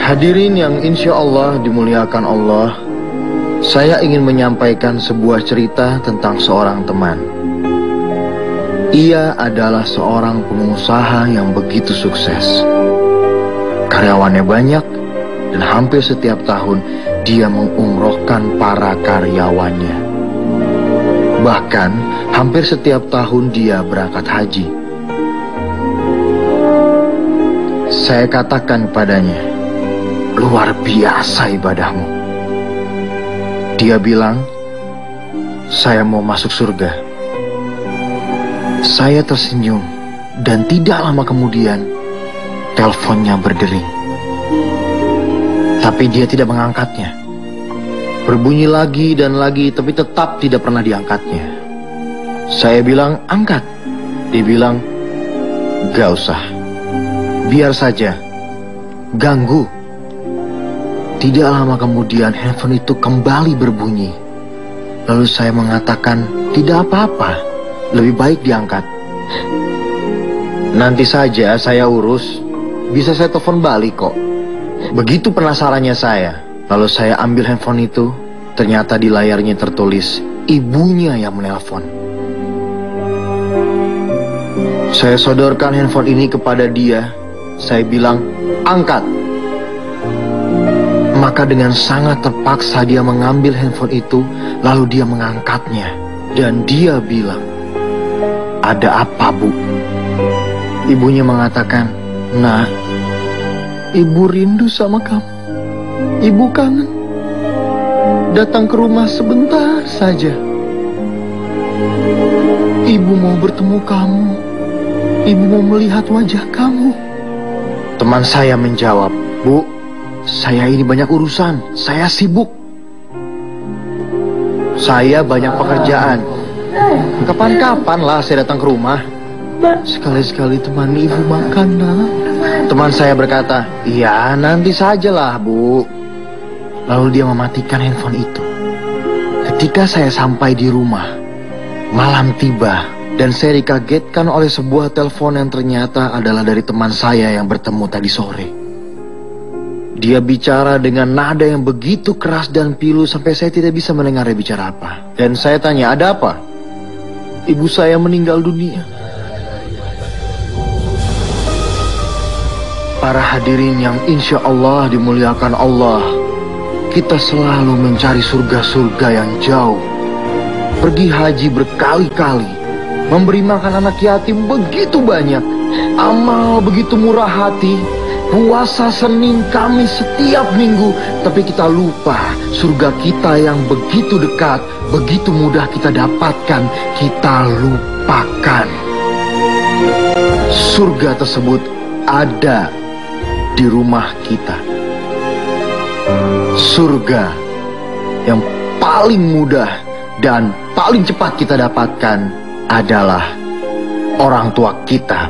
Hadirin yang insya Allah dimuliakan Allah, saya ingin menyampaikan sebuah cerita tentang seorang teman. Ia adalah seorang pengusaha yang begitu sukses. Karyawannya banyak dan hampir setiap tahun dia mengumrohkan para karyawannya. Bahkan hampir setiap tahun dia berangkat haji. Saya katakan padanya, luar biasa ibadahmu. Dia bilang, saya mau masuk surga. Saya tersenyum dan tidak lama kemudian teleponnya berdering. Tapi dia tidak mengangkatnya. Berbunyi lagi dan lagi, tapi tetap tidak pernah diangkatnya. Saya bilang, angkat. Dia bilang, gak usah. Biar saja. Ganggu. Tidak lama kemudian handphone itu kembali berbunyi. Lalu saya mengatakan, tidak apa-apa. Lebih baik diangkat. Nanti saja saya urus. Bisa saya telepon balik kok. Begitu penasarannya saya. Lalu saya ambil handphone itu. Ternyata di layarnya tertulis, ibunya yang menelpon. Saya sodorkan handphone ini kepada dia. Saya bilang, angkat. Maka dengan sangat terpaksa dia mengambil handphone itu, lalu dia mengangkatnya. Dan dia bilang, ada apa, Bu? Ibunya mengatakan, Nak, Ibu rindu sama kamu. Ibu kangen. Datang ke rumah sebentar saja. Ibu mau bertemu kamu. Ibu mau melihat wajah kamu. Teman saya menjawab, Bu, saya ini banyak urusan. Saya sibuk. Saya banyak pekerjaan. Kapan-kapan lah saya datang ke rumah. Sekali-sekali temani ibu makan, Nak. Teman saya berkata, iya nanti sajalah, Bu. Lalu dia mematikan handphone itu. Ketika saya sampai di rumah, malam tiba dan saya dikagetkan oleh sebuah telepon yang ternyata adalah dari teman saya yang bertemu tadi sore. Dia bicara dengan nada yang begitu keras dan pilu sampai saya tidak bisa mendengar dia bicara apa. Dan saya tanya, ada apa? Ibu saya meninggal dunia. Para hadirin yang insya Allah dimuliakan Allah, kita selalu mencari surga-surga yang jauh. Pergi haji berkali-kali, memberi makan anak yatim begitu banyak, amal begitu murah hati, puasa Senin Kamis setiap minggu, tapi kita lupa surga kita yang begitu dekat, begitu mudah kita dapatkan, kita lupakan. Surga tersebut ada di rumah kita. Surga yang paling mudah dan paling cepat kita dapatkan adalah orang tua kita.